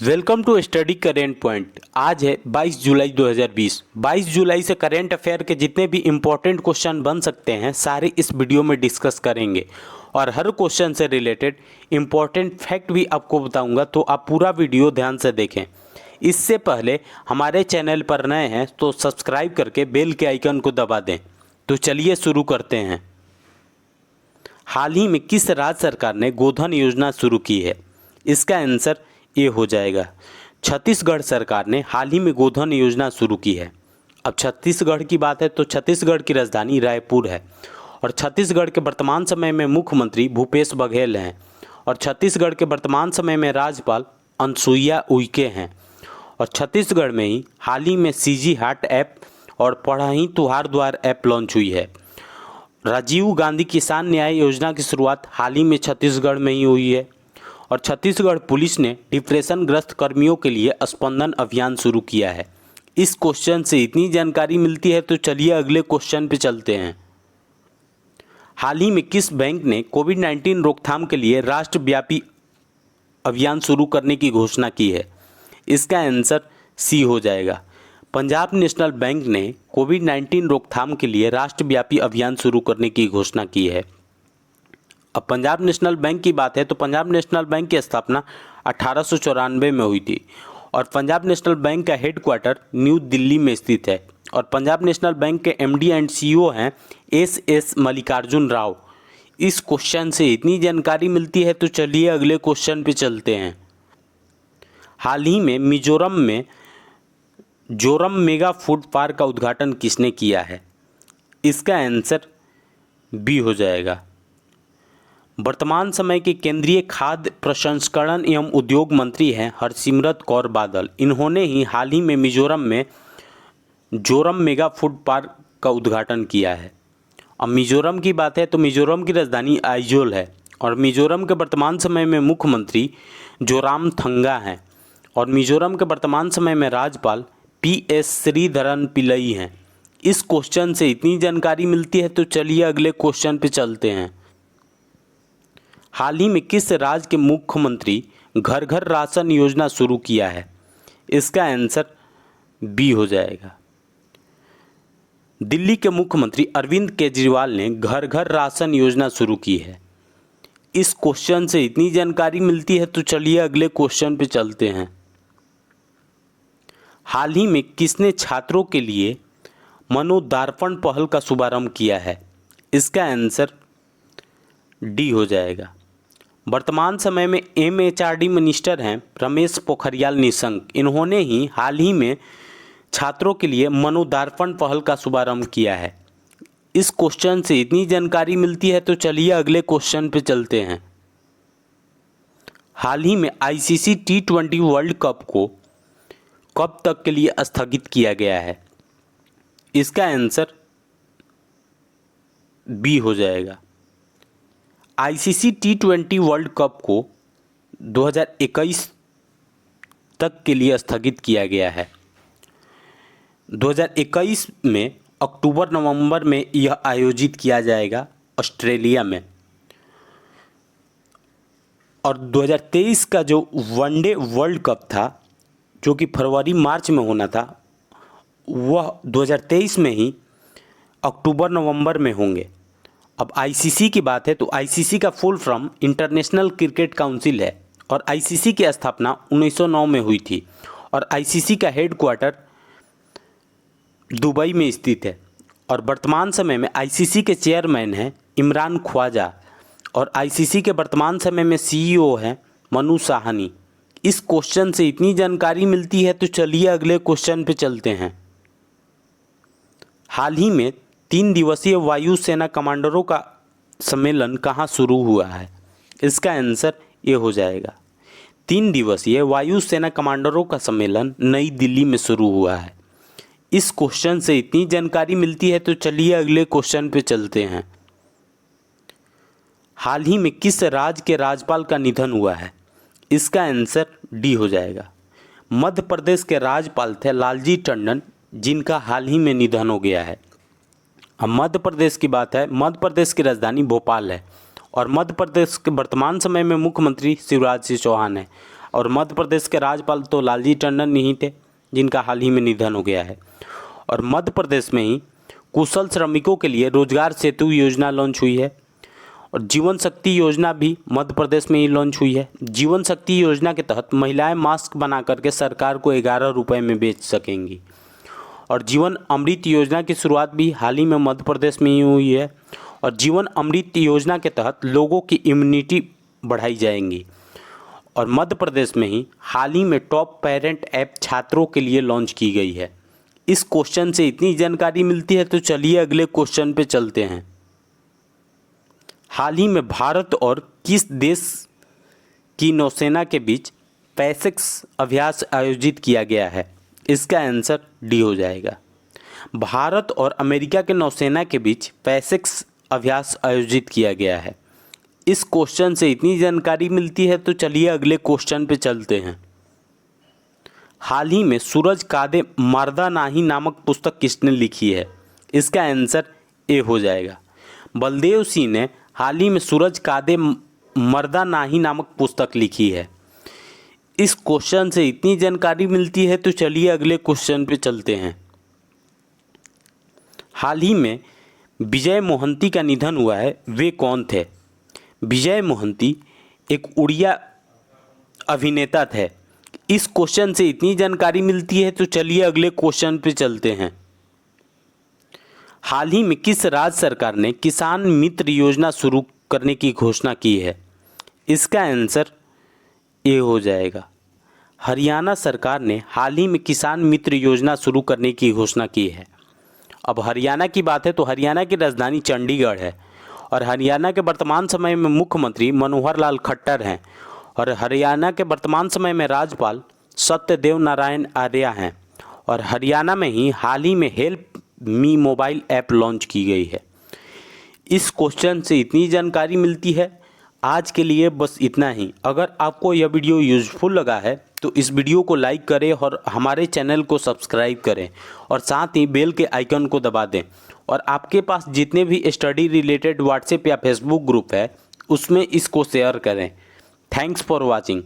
Welcome to study current point. आज है 22 जुलाई 2020। 22 जुलाई से करेंट अफेयर के जितने भी इम्पोर्टेंट क्वेश्चन बन सकते हैं सारे इस वीडियो में डिस्कस करेंगे और हर क्वेश्चन से रिलेटेड इम्पोर्टेंट फैक्ट भी आपको बताऊंगा, तो आप पूरा वीडियो ध्यान से देखें। इससे पहले हमारे चैनल पर नए हैं तो सब्सक्राइब करके बेल के आइकन को दबा दें। तो चलिए शुरू करते हैं। हाल ही में किस राज्य सरकार ने गोधन योजना शुरू की है? इसका आंसर ये हो जाएगा छत्तीसगढ़ सरकार ने हाल ही में गोधन योजना शुरू की है। अब छत्तीसगढ़ की बात है तो छत्तीसगढ़ की राजधानी रायपुर है और छत्तीसगढ़ के वर्तमान समय में मुख्यमंत्री भूपेश बघेल हैं और छत्तीसगढ़ के वर्तमान समय में राज्यपाल अनुसुईया उइके हैं। और छत्तीसगढ़ में ही हाल ही में सीजी हाट ऐप और पढ़ाई तुहार द्वार ऐप लॉन्च हुई है। राजीव गांधी किसान न्याय योजना की शुरुआत हाल ही में छत्तीसगढ़ में ही हुई है और छत्तीसगढ़ पुलिस ने डिप्रेशन ग्रस्त कर्मियों के लिए स्पंदन अभियान शुरू किया है। इस क्वेश्चन से इतनी जानकारी मिलती है तो चलिए अगले क्वेश्चन पे चलते हैं। हाल ही में किस बैंक ने कोविड-19 रोकथाम के लिए राष्ट्रव्यापी अभियान शुरू करने की घोषणा की है? इसका आंसर सी हो जाएगा। पंजाब नेशनल बैंक ने कोविड-19 रोकथाम के लिए राष्ट्रव्यापी अभियान शुरू करने की घोषणा की है। अब पंजाब नेशनल बैंक की बात है तो पंजाब नेशनल बैंक की स्थापना 1894 में हुई थी और पंजाब नेशनल बैंक का हेडक्वार्टर न्यू दिल्ली में स्थित है और पंजाब नेशनल बैंक के एमडी एंड सीईओ हैं एस मल्लिकार्जुन राव। इस क्वेश्चन से इतनी जानकारी मिलती है तो चलिए अगले क्वेश्चन पे चलते हैं। हाल ही में मिजोरम में जोरम मेगा फूड पार्क का उद्घाटन किसने किया है? इसका आंसर बी हो जाएगा। वर्तमान समय के केंद्रीय खाद्य प्रसंस्करण एवं उद्योग मंत्री हैं हरसिमरत कौर बादल। इन्होंने ही हाल ही में मिजोरम में जोरम मेगा फूड पार्क का उद्घाटन किया है। अब मिजोरम की बात है तो मिजोरम की राजधानी आइजोल है और मिजोरम के वर्तमान समय में मुख्यमंत्री जोरामथंगा हैं और मिजोरम के वर्तमान समय में राज्यपाल PS श्रीधरन पिल्लई हैं। इस क्वेश्चन से इतनी जानकारी मिलती है तो चलिए अगले क्वेश्चन पे चलते हैं। हाल ही में किस राज्य के मुख्यमंत्री घर घर राशन योजना शुरू किया है? इसका आंसर बी हो जाएगा। दिल्ली के मुख्यमंत्री अरविंद केजरीवाल ने घर घर राशन योजना शुरू की है। इस क्वेश्चन से इतनी जानकारी मिलती है तो चलिए अगले क्वेश्चन पे चलते हैं। हाल ही में किसने छात्रों के लिए मनोदार्पण पहल का शुभारंभ किया है? इसका आंसर डी हो जाएगा। वर्तमान समय में MHRD मिनिस्टर हैं रमेश पोखरियाल निशंक। इन्होंने ही हाल ही में छात्रों के लिए मनोदार्पण पहल का शुभारंभ किया है। इस क्वेश्चन से इतनी जानकारी मिलती है तो चलिए अगले क्वेश्चन पे चलते हैं। हाल ही में ICC T20 वर्ल्ड कप को कब तक के लिए स्थगित किया गया है? इसका आंसर बी हो जाएगा। ICC T20 वर्ल्ड कप को 2021 तक के लिए स्थगित किया गया है। 2021 में अक्टूबर नवंबर में यह आयोजित किया जाएगा ऑस्ट्रेलिया में और 2023 का जो वनडे वर्ल्ड कप था जो कि फरवरी मार्च में होना था वह 2023 में ही अक्टूबर नवंबर में होंगे। अब ICC की बात है तो ICC का full form international cricket council है और ICC की स्थापना 1909 में हुई थी और ICC का हेडक्वार्टर दुबई में स्थित है और वर्तमान समय में ICC के चेयरमैन हैं इमरान ख्वाजा और ICC के वर्तमान समय में CEO हैं मनु साहनी। इस क्वेश्चन से इतनी जानकारी मिलती है तो चलिए अगले क्वेश्चन पे चलते हैं। हाल ही में 3 दिवसीय वायुसेना कमांडरों का सम्मेलन कहाँ शुरू हुआ है? इसका आंसर ये हो जाएगा। 3 दिवसीय वायुसेना कमांडरों का सम्मेलन नई दिल्ली में शुरू हुआ है। इस क्वेश्चन से इतनी जानकारी मिलती है तो चलिए अगले क्वेश्चन पे चलते हैं। हाल ही में किस राज्य के राज्यपाल का निधन हुआ है? इसका आंसर डी हो जाएगा। मध्य प्रदेश के राज्यपाल थे लालजी टंडन जिनका हाल ही में निधन हो गया है। अब मध्य प्रदेश की बात है, मध्य प्रदेश की राजधानी भोपाल है और मध्य प्रदेश के वर्तमान समय में मुख्यमंत्री शिवराज सिंह चौहान है। और मध्य प्रदेश के राज्यपाल तो लालजी टंडन ही थे, जिनका हाल ही में निधन हो गया है। और मध्य प्रदेश में ही कुशल श्रमिकों के लिए रोजगार सेतु योजना लॉन्च हुई है और जीवन शक्ति योजना भी मध्य प्रदेश में ही लॉन्च हुई है। जीवन शक्ति योजना के तहत महिलाएं मास्क बना करके सरकार को 11 रुपये में बेच सकेंगी। और जीवन अमृत योजना की शुरुआत भी हाल ही में मध्य प्रदेश में ही हुई है और जीवन अमृत योजना के तहत लोगों की इम्यूनिटी बढ़ाई जाएंगी। और मध्य प्रदेश में ही हाल ही में टॉप पेरेंट ऐप छात्रों के लिए लॉन्च की गई है। इस क्वेश्चन से इतनी जानकारी मिलती है तो चलिए अगले क्वेश्चन पे चलते हैं। हाल ही में भारत और किस देश की नौसेना के बीच पैसेक्स अभ्यास आयोजित किया गया है? इसका आंसर डी हो जाएगा। भारत और अमेरिका के नौसेना के बीच पैसेक्स अभ्यास आयोजित किया गया है। इस क्वेश्चन से इतनी जानकारी मिलती है तो चलिए अगले क्वेश्चन पे चलते हैं। हाल ही में सूरज कादे मर्दा नाही नामक पुस्तक किसने लिखी है? इसका आंसर ए हो जाएगा। बलदेव सिंह ने हाल ही में सूरज कादे मर्दा नाही नामक पुस्तक लिखी है। इस क्वेश्चन से इतनी जानकारी मिलती है तो चलिए अगले क्वेश्चन पे चलते हैं। हाल ही में विजय मोहंती का निधन हुआ है, वे कौन थे? विजय मोहंती एक उड़िया अभिनेता थे। इस क्वेश्चन से इतनी जानकारी मिलती है तो चलिए अगले क्वेश्चन पे चलते हैं। हाल ही में किस राज्य सरकार ने किसान मित्र योजना शुरू करने की घोषणा की है? इसका आंसर ए हो जाएगा। हरियाणा सरकार ने हाल ही में किसान मित्र योजना शुरू करने की घोषणा की है। अब हरियाणा की बात है तो हरियाणा की राजधानी चंडीगढ़ है और हरियाणा के वर्तमान समय में मुख्यमंत्री मनोहर लाल खट्टर हैं और हरियाणा के वर्तमान समय में राज्यपाल सत्यदेव नारायण आर्य हैं। और हरियाणा में ही हाल ही में help me mobile app launch की गई है। इस क्वेश्चन से इतनी जानकारी मिलती है। आज के लिए बस इतना ही। अगर आपको यह वीडियो यूजफुल लगा है तो इस वीडियो को लाइक करें और हमारे चैनल को सब्सक्राइब करें और साथ ही बेल के आइकन को दबा दें। और आपके पास जितने भी स्टडी रिलेटेड व्हाट्सएप या फेसबुक ग्रुप है उसमें इसको शेयर करें। Thanks for watching.